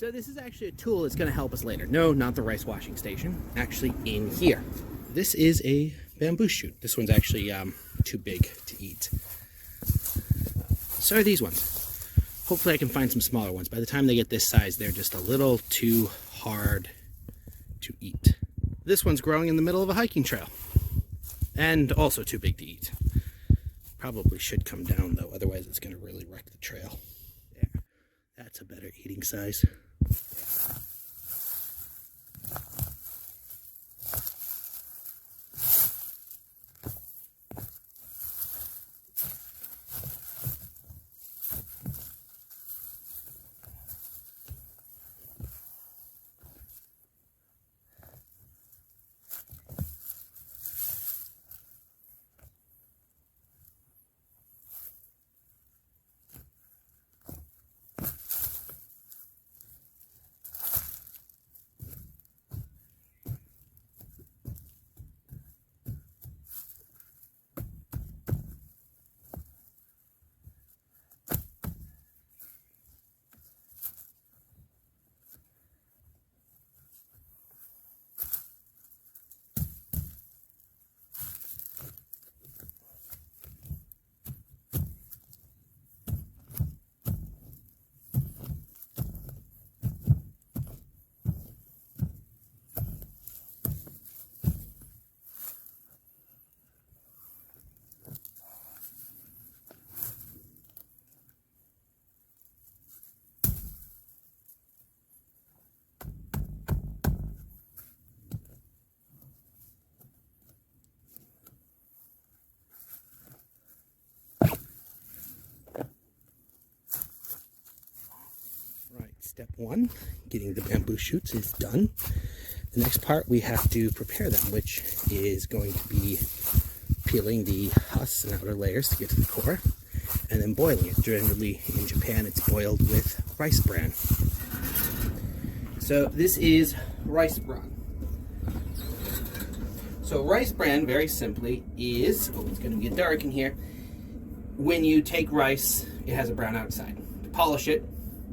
So this is actually a tool that's going to help us later. No, not the rice washing station. Actually in here. This is a bamboo shoot. This one's actually too big to eat. So are these ones. Hopefully I can find some smaller ones. By the time they get this size, they're just a little too hard to eat. This one's growing in the middle of a hiking trail. And also too big to eat. Probably should come down though, otherwise it's going to really wreck the trail. There. That's a better eating size. Step one, getting the bamboo shoots is done. The next part we have to prepare them, which is going to be peeling the husks and outer layers to get to the core, and then boiling it. Generally in Japan it's boiled with rice bran. So this is rice bran. So rice bran, very simply, is, oh, it's going to get dark in here. When you take rice, it has a brown outside. To polish it,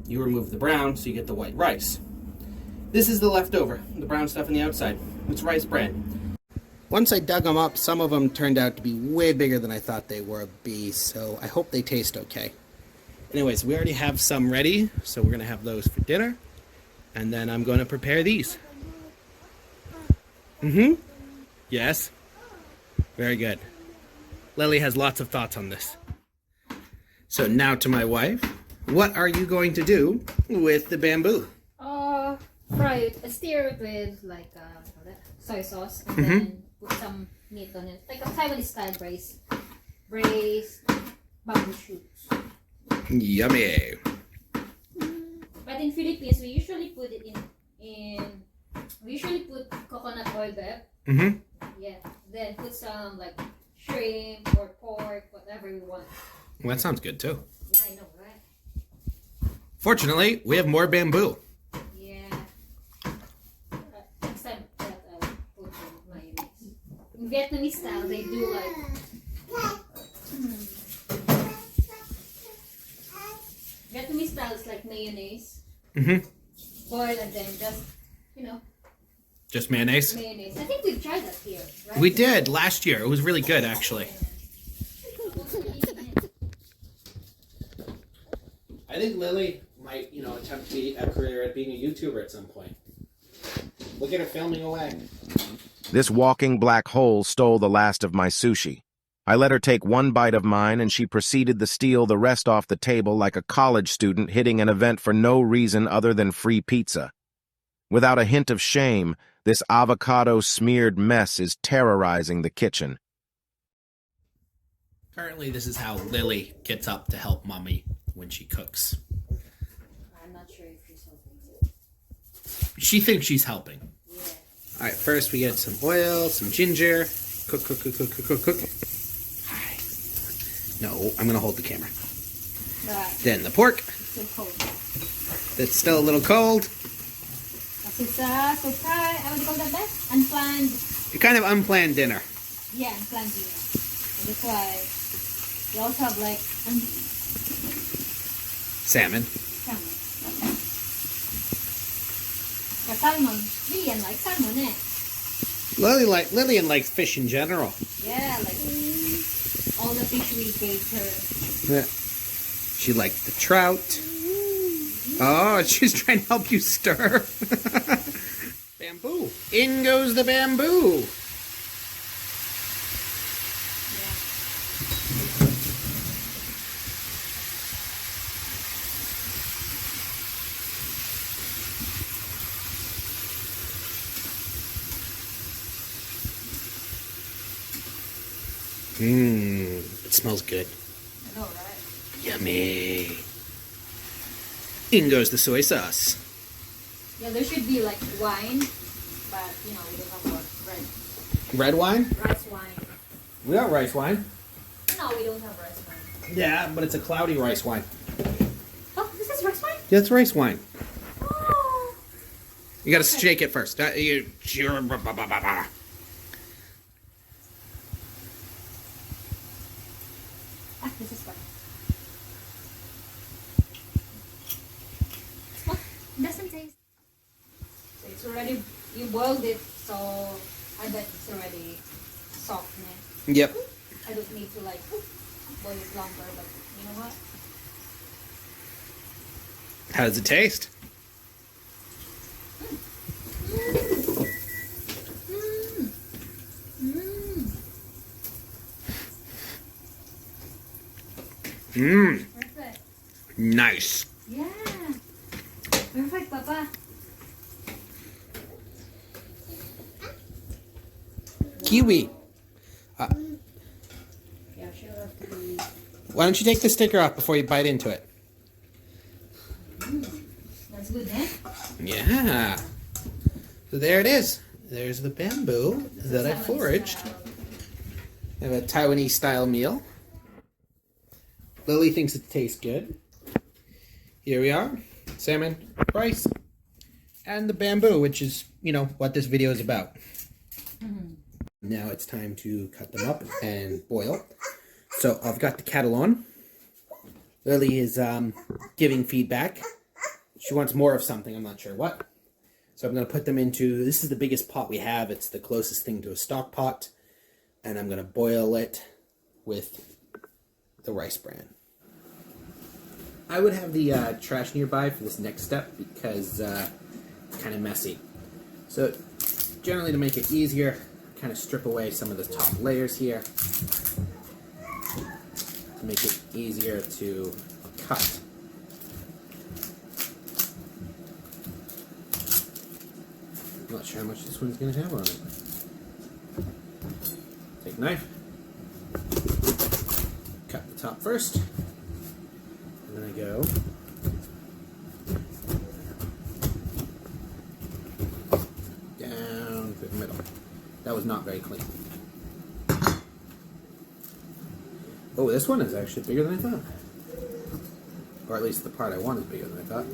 you remove the brown so you get the white rice. This is the leftover, the brown stuff on the outside. It's rice bran. Once I dug them up, some of them turned out to be way bigger than I thought they were be, so I hope they taste okay. Anyways, we already have some ready, so we're going to have those for dinner. And then I'm going to prepare these. Yes. Very good. Lily has lots of thoughts on this. So now to my wife. What are you going to do with the bamboo? Fry it, stir it with like soy sauce, and then put some meat on it, like a Taiwanese style braised bamboo shoots. Yummy. But in Philippines, we usually put it we usually put coconut oil there. Yeah. Then put some like shrimp or pork, whatever you want. Well, that sounds good too. Yeah, I know, right? Fortunately, we have more bamboo. Yeah. Next time that I put mayonnaise. In Vietnamese style, they do like. Vietnamese style is like mayonnaise. Boil and then just, Just mayonnaise? Mayonnaise. I think we've tried that here, right? We did last year. It was really good, actually. I think Lily might, attempt a career at being a YouTuber at some point. Look at her filming away. This walking black hole stole the last of my sushi. I let her take one bite of mine, and she proceeded to steal the rest off the table like a college student hitting an event for no reason other than free pizza. Without a hint of shame, this avocado-smeared mess is terrorizing the kitchen. Currently, this is how Lily gets up to help Mommy when she cooks. I'm not sure if she's helping. She thinks she's helping. Yeah. All right, first we get some oil, some ginger. Cook, cook, cook, cook, cook, cook, cook. No, I'm going to hold the camera. Right. Then the pork. It's so cold. That's still a little cold. Kasi sa surprise, what do you call that best? Unplanned. A kind of unplanned dinner. Yeah, unplanned dinner. And that's why we also have like Salmon. salmon. salmon. Lillian likes salmon, eh? Lillian likes fish in general. Yeah, like all the fish we gave her. Yeah. She liked the trout. Oh, she's trying to help you stir. Bamboo. In goes the bamboo. It smells good. I know, right? Yummy. In goes the soy sauce. Yeah, there should be like wine, but you know, we don't have what? Red wine? Rice wine. We got rice wine. No, we don't have rice wine. Yeah, but it's a cloudy rice wine. Oh, this is rice wine? Yeah, it's rice wine. Oh. You gotta shake it first. Ah, this is fine. What? It doesn't taste. So it's already, you boiled it, so I bet it's already soft now. Yep. I don't need to like boil it longer, but you know what? How does it taste? Perfect. Nice. Yeah. Perfect, Papa. Kiwi. Yeah, she'll have to be. Why don't you take the sticker off before you bite into it? That's good, eh? Yeah. So there it is. There's the bamboo that I foraged. I have a Taiwanese style meal. Lily thinks it tastes good. Here we are. Salmon, rice, and the bamboo, which is, you know, what this video is about. Now it's time to cut them up and boil. So I've got the kettle on. Lily is giving feedback. She wants more of something, I'm not sure what. So I'm going to put them into, this is the biggest pot we have. It's the closest thing to a stock pot. And I'm going to boil it with the rice bran. I would have the trash nearby for this next step because it's kind of messy. So generally to make it easier, kind of strip away some of the top layers here to make it easier to cut. I'm not sure how much this one's going to have on it. Take a knife, cut the top first, and then I go down through the middle. That was not very clean. Oh, this one is actually bigger than I thought. Or at least the part I want is bigger than I thought.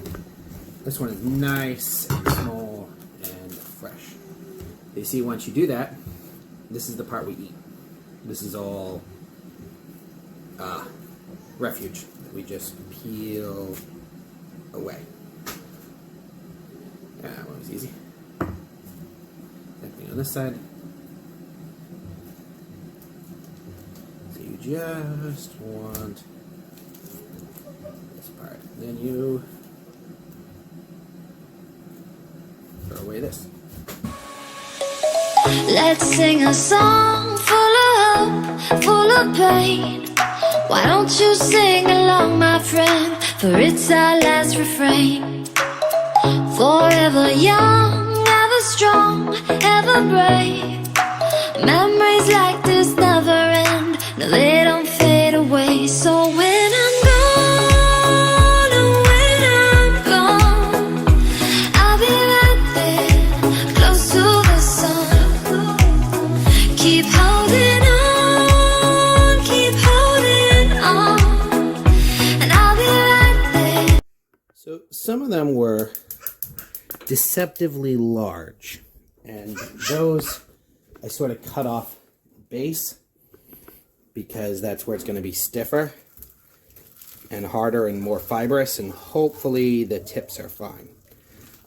This one is nice and small and fresh. You see, once you do that, this is the part we eat. This is all refuge that we just peel away. Yeah, that one was easy. Same thing on this side. So you just want this part. Then you throw away this. Let's sing a song full of hope, full of pain. Why don't you sing along, my friend? For it's our last refrain. Forever young, ever strong, ever brave. Memories like this never end. No, they don't fade away. So when I'm gone, oh, when I'm gone, I'll be right there, close to the sun. Keep holding on, keep holding on, and I'll be right there. So some of them were deceptively large, and those I sort of cut off base because that's where it's going to be stiffer and harder and more fibrous, and hopefully the tips are fine.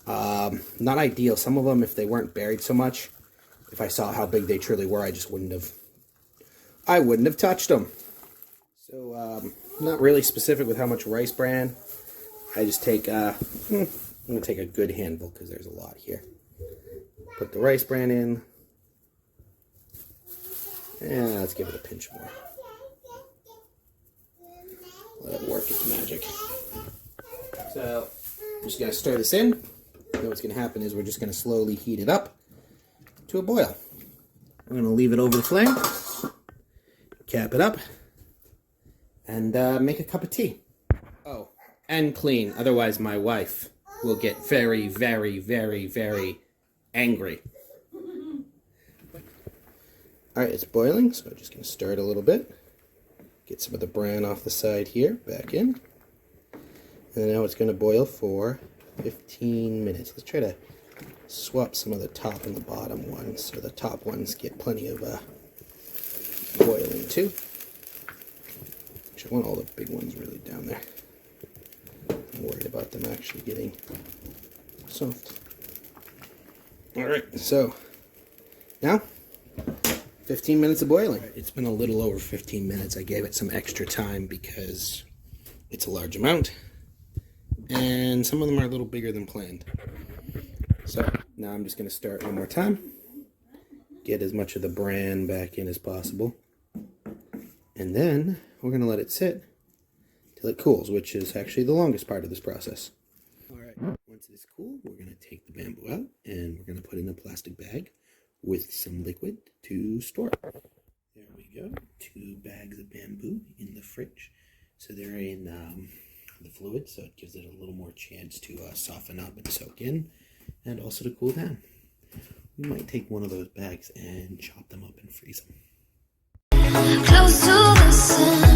Not ideal. Some of them, if they weren't buried so much, if I saw how big they truly were, I wouldn't have touched them. So, not really specific with how much rice bran. I just take, I'm going to take a good handful because there's a lot here. Put the rice bran in. And let's give it a pinch more. Let it work its magic. So, I'm just going to stir this in. And what's going to happen is we're just going to slowly heat it up to a boil. I'm going to leave it over the flame, cap it up, and make a cup of tea. Oh, and clean. Otherwise, my wife will get very, very, very, very angry. Alright, it's boiling, so I'm just going to stir it a little bit. Get some of the bran off the side here, back in. And now it's going to boil for 15 minutes. Let's try to swap some of the top and the bottom ones so the top ones get plenty of boiling too. Actually, I want all the big ones really down there. I'm worried about them actually getting soft. Alright, so now 15 minutes of boiling. It's been a little over 15 minutes. I gave it some extra time because it's a large amount. And some of them are a little bigger than planned. So now I'm just going to stir it one more time. Get as much of the bran back in as possible. And then we're going to let it sit till it cools, which is actually the longest part of this process. Alright, once it's cool, we're going to take the bamboo out and we're going to put it in a plastic bag with some liquid to store it. There we go. 2 bags of bamboo in the fridge. So they're in the fluid, so it gives it a little more chance to soften up and soak in, and also to cool down. We might take one of those bags and chop them up and freeze them. Close to the sun.